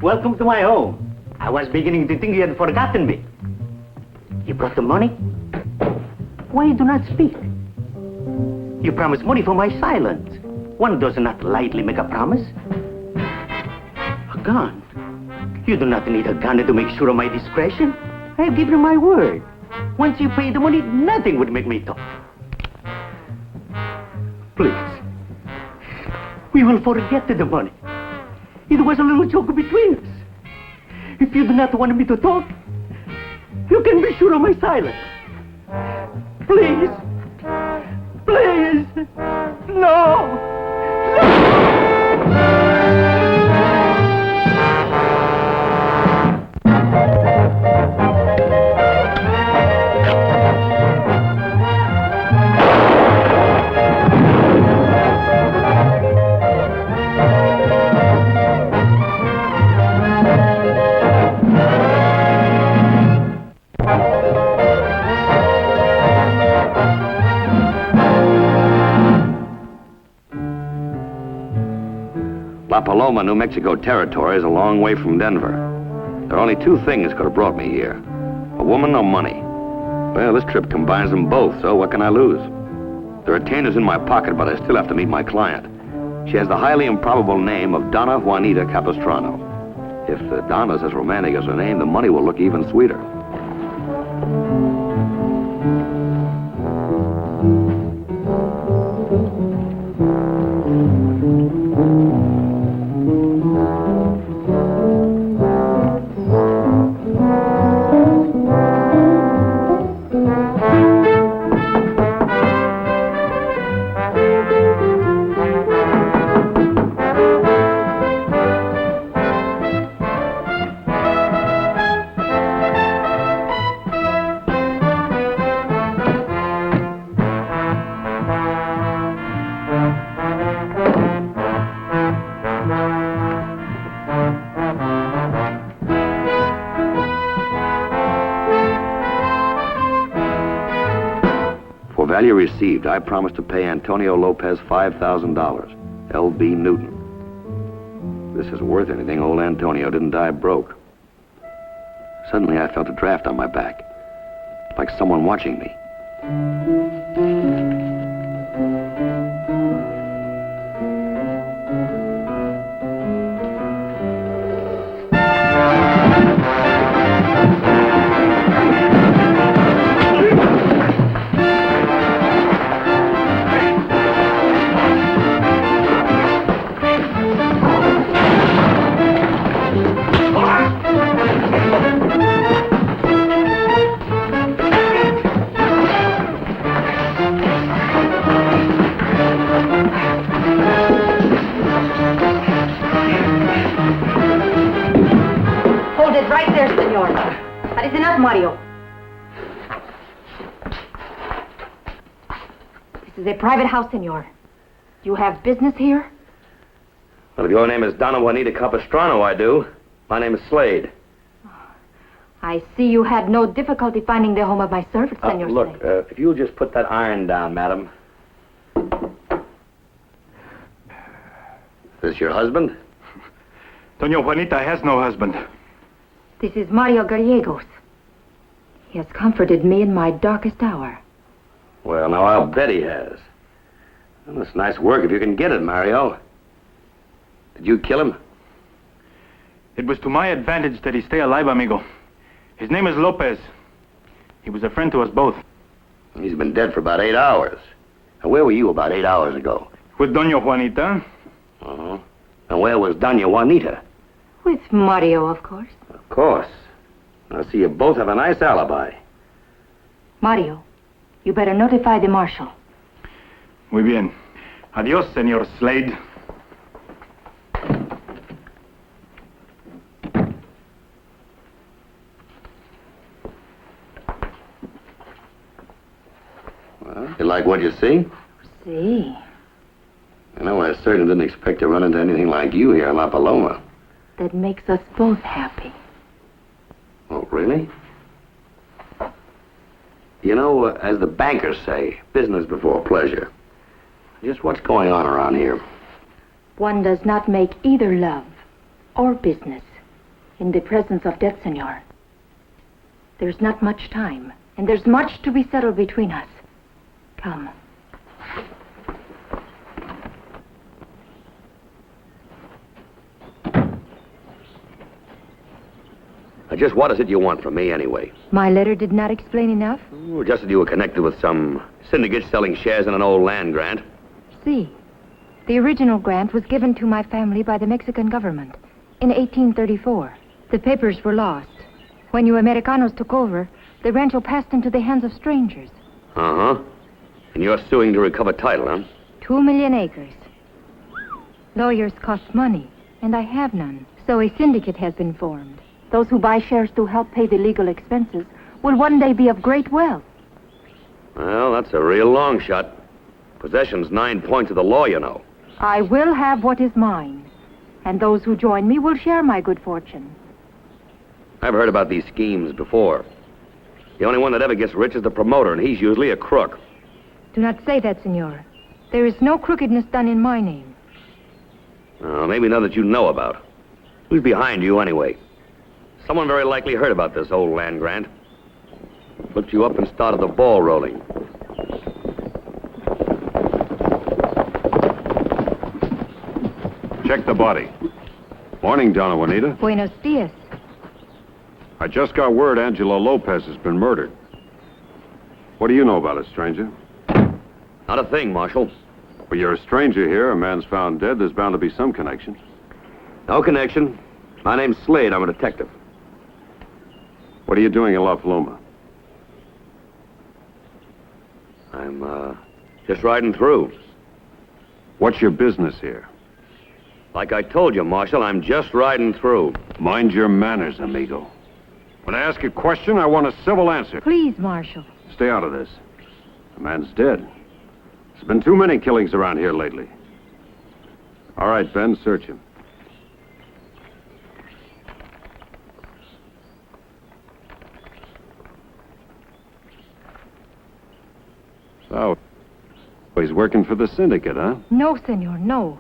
Welcome to my home. I was beginning to think you had forgotten me. You brought the money? Why you do not speak? You promised money for my silence. One does not lightly make a promise. A gun? You do not need a gun to make sure of my discretion. I have given you my word. Once you pay the money, nothing would make me talk. Please. We will forget the money. It was a little joke between us. If you do not want me to talk, you can be sure of my silence. Please. Please. No. La Paloma, New Mexico territory is a long way from Denver. There are only two things could have brought me here. A woman or money. Well, this trip combines them both, so what can I lose? The retainer's in my pocket, but I still have to meet my client. She has the highly improbable name of Donna Juanita Capistrano. If the Donna's as romantic as her name, the money will look even sweeter. Value received, I promised to pay Antonio Lopez $5,000. L.B. Newton. This is worth anything. Old Antonio didn't die broke. Suddenly I felt a draft on my back, like someone watching me. Mario. This is a private house, senor. You have business here? Well, if your name is Donna Juanita Capistrano, I do. My name is Slade. I see you had no difficulty finding the home of my servant, senor Look, Slade. If you'll just put that iron down, madam. Is this your husband? Doña Juanita has no husband. This is Mario Gallegos. He has comforted me in my darkest hour. Well, now, I'll bet he has. Well, it's nice work if you can get it, Mario. Did you kill him? It was to my advantage that he stay alive, amigo. His name is Lopez. He was a friend to us both. He's been dead for about 8 hours. Now, where were you about 8 hours ago? With Doña Juanita. Uh-huh. And where was Doña Juanita? With Mario, of course. Of course. I see you both have a nice alibi. Mario, you better notify the marshal. Muy bien. Adios, señor Slade. Well, you like what you see? See. You know, I certainly didn't expect to run into anything like you here in La Paloma. That makes us both happy. Really? You know, as the bankers say, business before pleasure. Just what's going on around here? One does not make either love or business in the presence of death, senor. There's not much time, and there's much to be settled between us. Come. Just what is it you want from me, anyway? My letter did not explain enough? Oh, just that you were connected with some syndicate selling shares in an old land grant. See, the original grant was given to my family by the Mexican government in 1834. The papers were lost. When you Americanos took over, the rancho passed into the hands of strangers. Uh-huh. And you're suing to recover title, huh? 2 million acres. Lawyers cost money, and I have none. So a syndicate has been formed. Those who buy shares to help pay the legal expenses will one day be of great wealth. Well, that's a real long shot. Possession's 9 points of the law, you know. I will have what is mine, and those who join me will share my good fortune. I've heard about these schemes before. The only one that ever gets rich is the promoter, and he's usually a crook. Do not say that, senor. There is no crookedness done in my name. Maybe none that you know about. Who's behind you, anyway? Someone very likely heard about this old land grant. Looked you up and started the ball rolling. Check the body. Morning, Donna Juanita. Buenos dias. I just got word Angelo Lopez has been murdered. What do you know about it, stranger? Not a thing, Marshal. Well, you're a stranger here. A man's found dead. There's bound to be some connection. No connection. My name's Slade. I'm a detective. What are you doing in La Paloma? I'm, just riding through. What's your business here? Like I told you, Marshal, I'm just riding through. Mind your manners, amigo. When I ask a question, I want a civil answer. Please, Marshal. Stay out of this. The man's dead. There's been too many killings around here lately. All right, Ben, search him. So, he's working for the syndicate, huh? No, senor, no.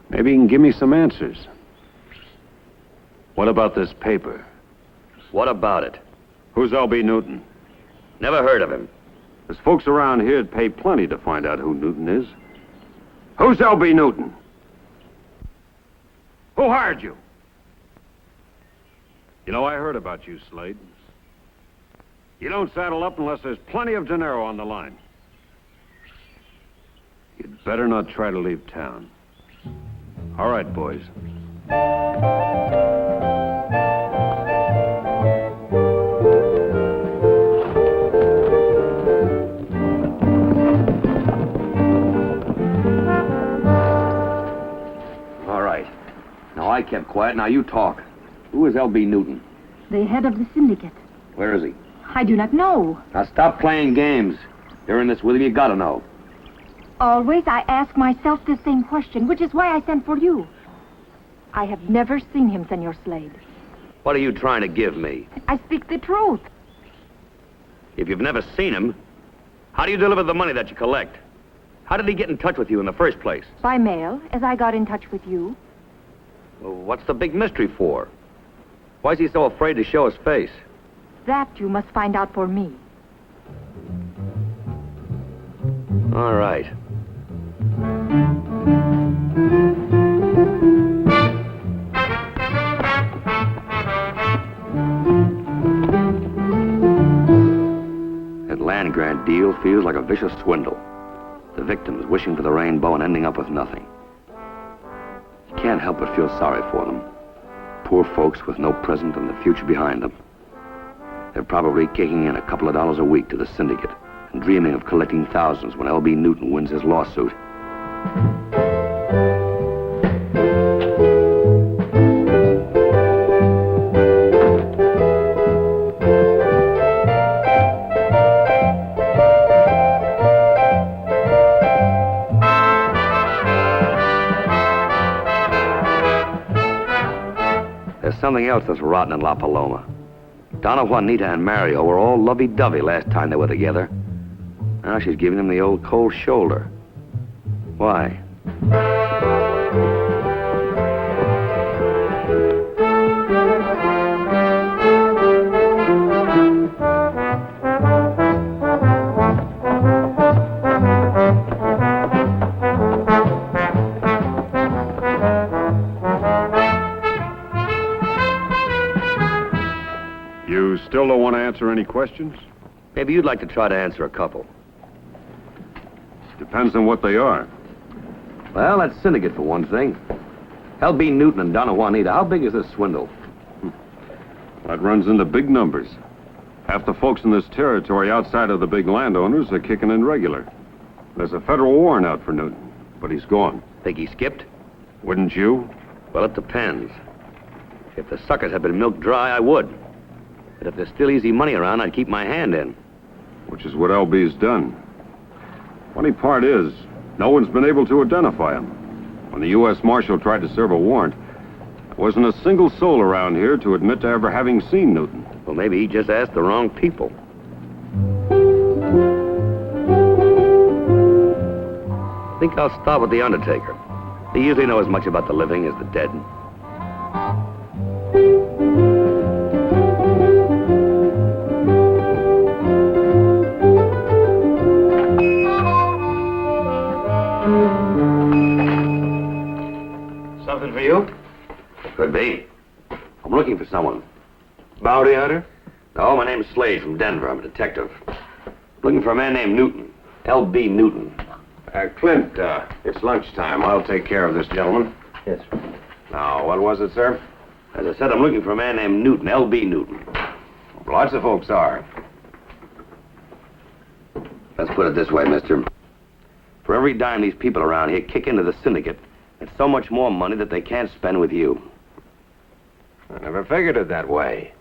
Maybe he can give me some answers. What about this paper? What about it? Who's L.B. Newton? Never heard of him. There's folks around here that pay plenty to find out who Newton is. Who's L.B. Newton? Who hired you? You know, I heard about you, Slade. You don't saddle up unless there's plenty of dinero on the line. You'd better not try to leave town. All right, boys. All right. Now, I kept quiet. Now, you talk. Who is L.B. Newton? The head of the syndicate. Where is he? I do not know. Now, stop playing games. You're in this with him. You gotta know. Always I ask myself the same question, which is why I sent for you. I have never seen him, Senor Slade. What are you trying to give me? I speak the truth. If you've never seen him, how do you deliver the money that you collect? How did he get in touch with you in the first place? By mail, as I got in touch with you. Well, what's the big mystery for? Why is he so afraid to show his face? That you must find out for me. All right. That land grant deal feels like a vicious swindle. The victims wishing for the rainbow and ending up with nothing. You can't help but feel sorry for them. Poor folks with no present and the future behind them. They're probably kicking in a couple of dollars a week to the syndicate and dreaming of collecting thousands when L.B. Newton wins his lawsuit. There's something else that's rotten in La Paloma. Donna Juanita and Mario were all lovey-dovey last time they were together. Now she's giving him the old cold shoulder. Why? You still don't want to answer any questions? Maybe you'd like to try to answer a couple. Depends on what they are. Well, that syndicate for one thing. L.B. Newton and Donna Juanita, how big is this swindle? That runs into big numbers. Half the folks in this territory outside of the big landowners are kicking in regular. There's a federal warrant out for Newton, but he's gone. Think he skipped? Wouldn't you? Well, it depends. If the suckers had been milked dry, I would. But if there's still easy money around, I'd keep my hand in. Which is what LB's done. Funny part is, no one's been able to identify him. When the U.S. Marshal tried to serve a warrant, there wasn't a single soul around here to admit to ever having seen Newton. Well, maybe he just asked the wrong people. I think I'll start with the undertaker. They usually know as much about the living as the dead. Something for you? Could be. I'm looking for someone. Bounty hunter? No, my name's Slade from Denver. I'm a detective. Looking for a man named Newton. L.B. Newton. Clint, it's lunchtime. I'll take care of this gentleman. Yes, sir. Now, what was it, sir? As I said, I'm looking for a man named Newton. L.B. Newton. Lots of folks are. Let's put it this way, mister. For every dime these people around here kick into the syndicate, it's so much more money that they can't spend with you. I never figured it that way.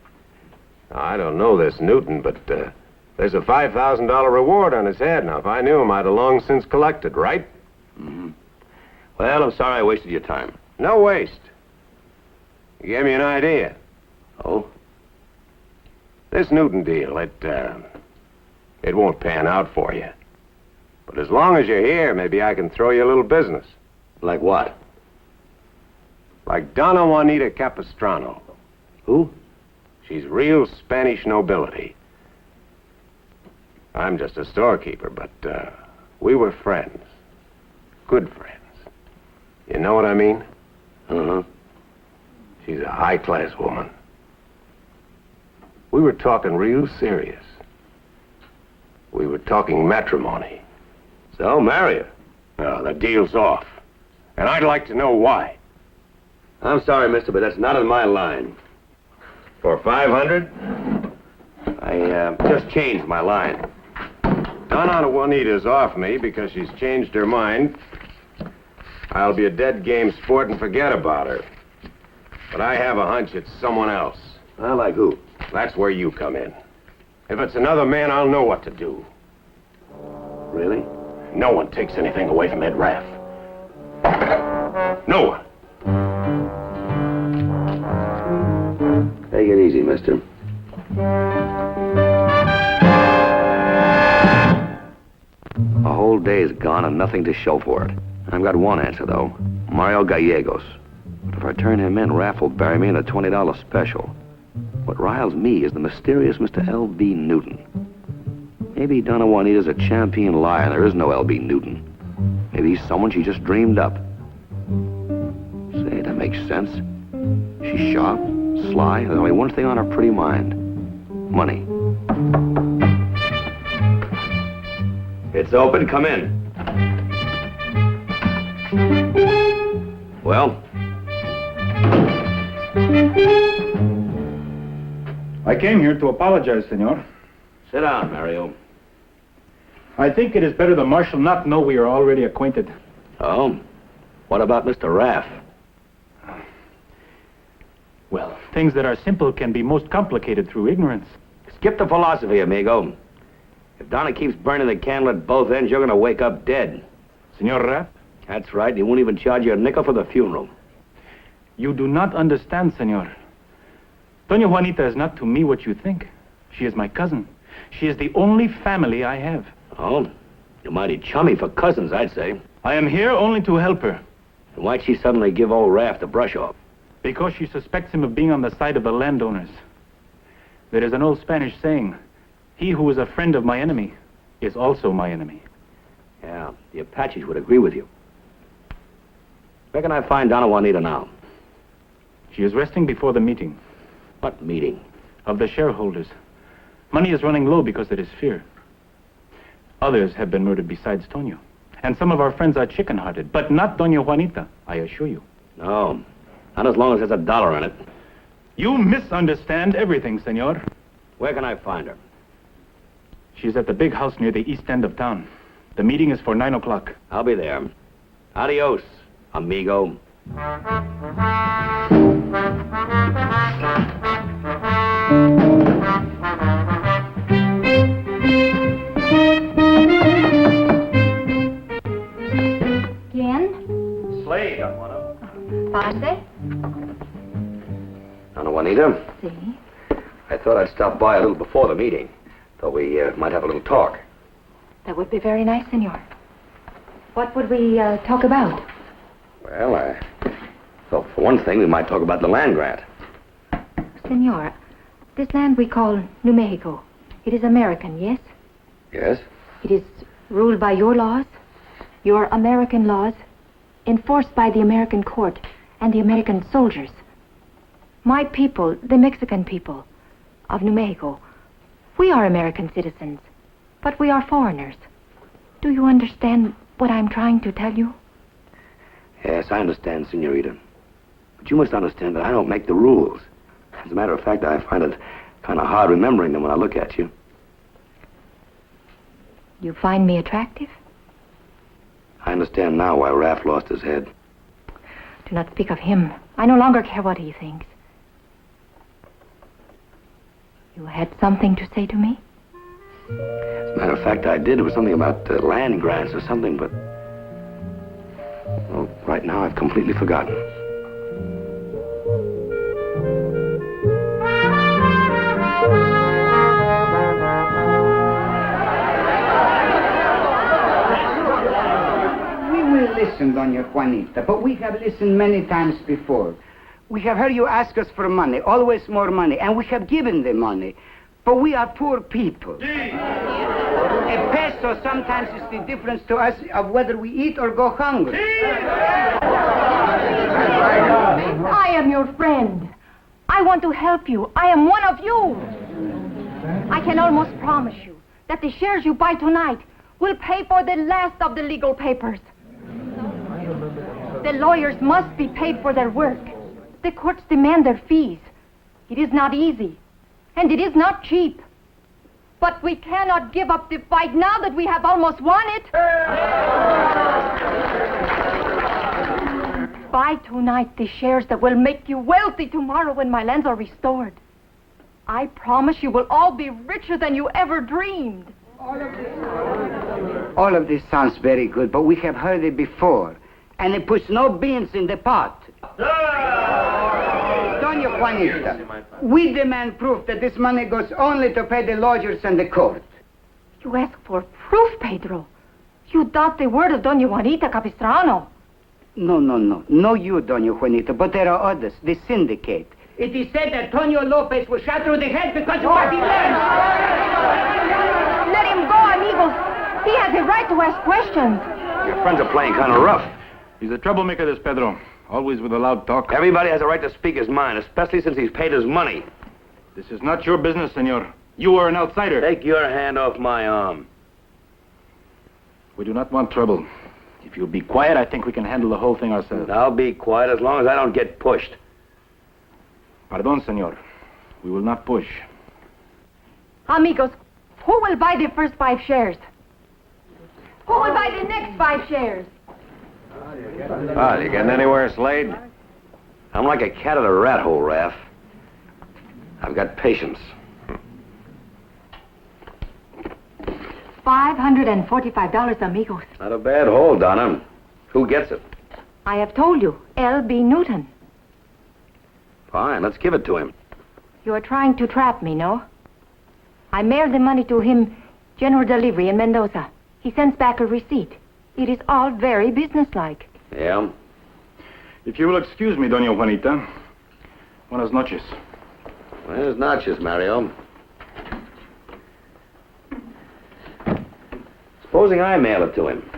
Now, I don't know this Newton, but there's a $5,000 reward on his head. Now, if I knew him, I'd have long since collected, right? Mm-hmm. Well, I'm sorry I wasted your time. No waste. You gave me an idea. Oh? This Newton deal, it won't pan out for you. But as long as you're here, maybe I can throw you a little business. Like what? Like Donna Juanita Capistrano. Who? She's real Spanish nobility. I'm just a storekeeper, but we were friends. Good friends. You know what I mean? Uh-huh. She's a high-class woman. We were talking real serious. We were talking matrimony. So, marry her. No, the deal's off. And I'd like to know why. I'm sorry, mister, but that's not in my line. For 500? I just changed my line. Donna Juanita's off me because she's changed her mind. I'll be a dead game sport and forget about her. But I have a hunch it's someone else. Well, like who? That's where you come in. If it's another man, I'll know what to do. Really? No one takes anything away from Ed Raff. No one. Take it easy, mister. A whole day's gone and nothing to show for it. I've got one answer, though. Mario Gallegos. But if I turn him in, Raff will bury me in a $20 special. What riles me is the mysterious Mr. L.B. Newton. Maybe Donna Juanita's a champion liar and there is no L.B. Newton. Maybe he's someone she just dreamed up. Say, that makes sense. She's sharp, sly, there's only one thing on her pretty mind. Money. It's open, come in. Well? I came here to apologize, senor. Sit down, Mario. I think it is better the marshal not know we are already acquainted. Oh? What about Mr. Raff? Well, things that are simple can be most complicated through ignorance. Skip the philosophy, amigo. If Donna keeps burning the candle at both ends, you're gonna wake up dead. Senor Raff? That's right, he won't even charge you a nickel for the funeral. You do not understand, senor. Doña Juanita is not to me what you think. She is my cousin. She is the only family I have. Oh, you're mighty chummy for cousins, I'd say. I am here only to help her. And why'd she suddenly give old Raph the brush off? Because she suspects him of being on the side of the landowners. There is an old Spanish saying, he who is a friend of my enemy is also my enemy. Yeah, the Apaches would agree with you. Where can I find Donna Juanita now? She is resting before the meeting. What meeting? Of the shareholders. Money is running low because there is fear. Others have been murdered besides Tonio. And some of our friends are chicken-hearted, but not Doña Juanita, I assure you. No, not as long as there's $1 in it. You misunderstand everything, senor. Where can I find her? She's at the big house near the east end of town. The meeting is for 9 o'clock. I'll be there. Adios, amigo. ¿Quién? Slade, Don Juan. Pase. Donna Juanita, Sí. I thought I'd stop by a little before the meeting. Thought we might have a little talk. That would be very nice, senor. What would we talk about? Well, I thought for one thing we might talk about the land grant. Senor, this land we call New Mexico, it is American, yes? Yes? It is ruled by your laws, your American laws, enforced by the American court and the American soldiers. My people, the Mexican people of New Mexico, we are American citizens, but we are foreigners. Do you understand what I'm trying to tell you? Yes, I understand, senorita. But you must understand that I don't make the rules. As a matter of fact, I find it kind of hard remembering them when I look at you. You find me attractive? I understand now why Raph lost his head. Do not speak of him. I no longer care what he thinks. You had something to say to me? As a matter of fact, I did. It was something about land grants or something, but... Well, right now I've completely forgotten. We will listen, Doña Juanita, but we have listened many times before. We have heard you ask us for money, always more money, and we have given the money. But we are poor people. A peso sometimes is the difference to us of whether we eat or go hungry. I am your friend. I want to help you. I am one of you. I can almost promise you that the shares you buy tonight will pay for the last of the legal papers. The lawyers must be paid for their work. The courts demand their fees. It is not easy, and it is not cheap. But we cannot give up the fight now that we have almost won it. Buy tonight the shares that will make you wealthy tomorrow when my lands are restored. I promise you will all be richer than you ever dreamed. All of this sounds very good, but we have heard it before. And it puts no beans in the pot. Doña Juanita, we demand proof that this money goes only to pay the lawyers and the court. You ask for proof, Pedro. You doubt the word of Doña Juanita Capistrano. No. No you, Doña Juanita, but there are others, the syndicate. It is said that Tonio Lopez was shot through the head because of what he learned. Let him go, amigos. He has a right to ask questions. Your friends are playing kind of rough. He's a troublemaker, this Pedro. Always with a loud talk. Everybody has a right to speak his mind, especially since he's paid his money. This is not your business, senor. You are an outsider. Take your hand off my arm. We do not want trouble. If you'll be quiet, I think we can handle the whole thing ourselves. I'll be quiet as long as I don't get pushed. Pardon, senor. We will not push. Amigos, who will buy the first 5 shares? Who will buy the next 5 shares? Well, you getting anywhere, Slade? I'm like a cat at a rat hole, Raph. I've got patience. $545, amigos. Not a bad hole, Donna. Who gets it? I have told you, L.B. Newton. Fine, let's give it to him. You are trying to trap me, no? I mailed the money to him, general delivery in Mendoza. He sends back a receipt. It is all very businesslike. Yeah? If you will excuse me, Doña Juanita. Buenas noches. Buenas noches, Mario. Supposing I mail it to him.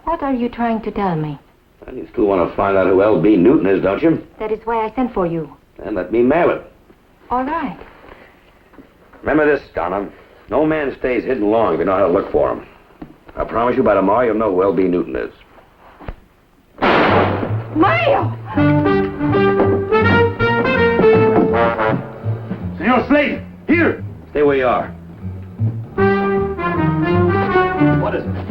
What are you trying to tell me? Well, you still want to find out who L.B. Newton is, don't you? That is why I sent for you. Then let me mail it. All right. Remember this, Donna. No man stays hidden long if you know how to look for him. I promise you by tomorrow you'll know who L.B. Newton is. Mario! Senor Slade, here! Stay where you are. What is it?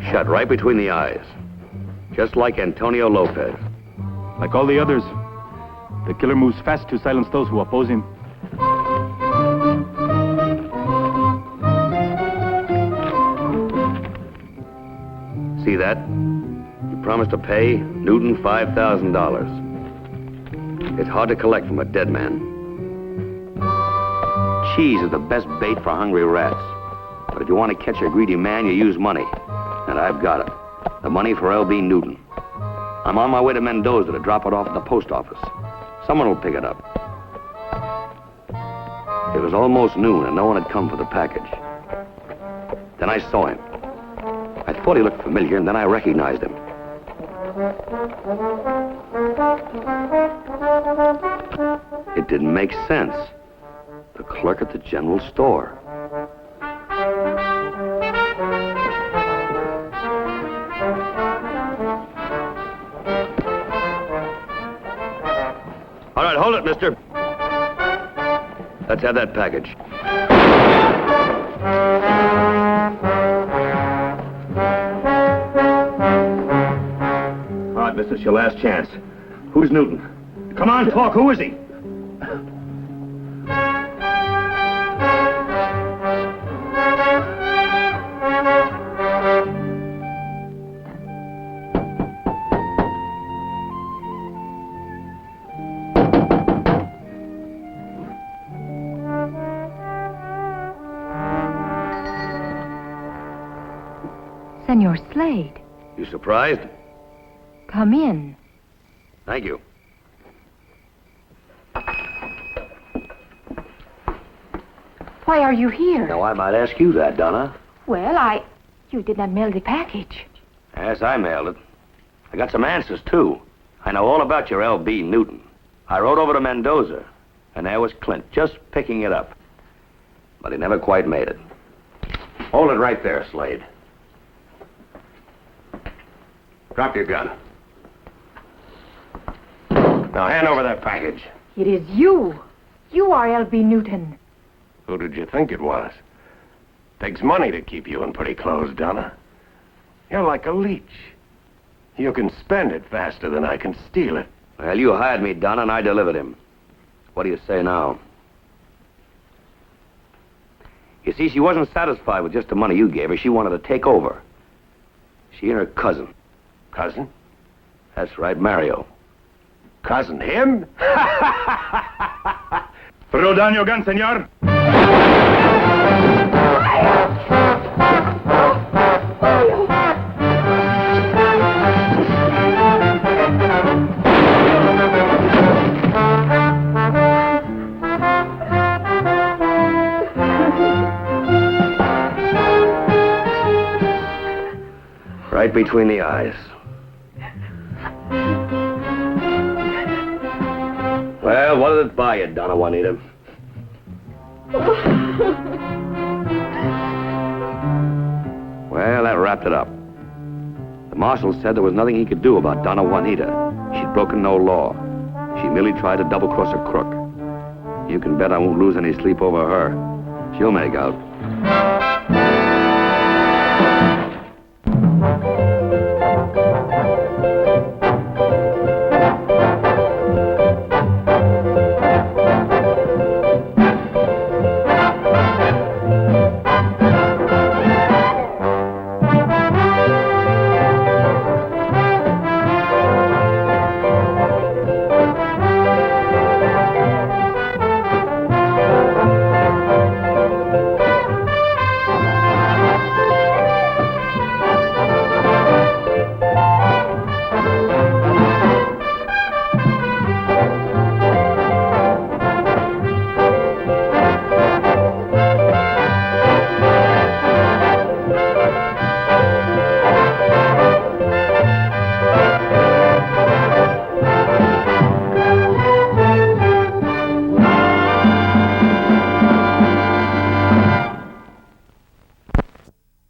Shut right between the eyes. Just like Antonio Lopez. Like all the others, the killer moves fast to silence those who oppose him. See that? You promised to pay Newton $5,000. It's hard to collect from a dead man. Cheese is the best bait for hungry rats. But if you want to catch a greedy man, you use money. And I've got it. The money for L.B. Newton. I'm on my way to Mendoza to drop it off at the post office. Someone will pick it up. It was almost noon and no one had come for the package. Then I saw him. I thought he looked familiar and then I recognized him. It didn't make sense. The clerk at the general store. All right, hold it, mister. Let's have that package. All right, mister, it's your last chance. Who's Newton? Come on, talk. Who is he? Senor Slade, You surprised? come in. Thank you. Why are you here? Now, I might ask you that, Donna. Well, You did not mail the package. Yes, I mailed it. I got some answers, too. I know all about your L.B. Newton. I rode over to Mendoza, and there was Clint, just picking it up. But he never quite made it. Hold it right there, Slade. Drop your gun. Now, hand over that package. It is you. You are L.B. Newton. Who did you think it was? Takes money to keep you in pretty clothes, Donna. You're like a leech. You can spend it faster than I can steal it. Well, you hired me, Donna, and I delivered him. What do you say now? You see, she wasn't satisfied with just the money you gave her. She wanted to take over. She and her cousin. Cousin? That's right, Mario. Cousin him? Throw down your gun, senor. Right between the eyes. Well, what did it buy you, Donna Juanita? Well, that wrapped it up. The marshal said there was nothing he could do about Donna Juanita. She'd broken no law. She merely tried to double-cross a crook. You can bet I won't lose any sleep over her. She'll make out.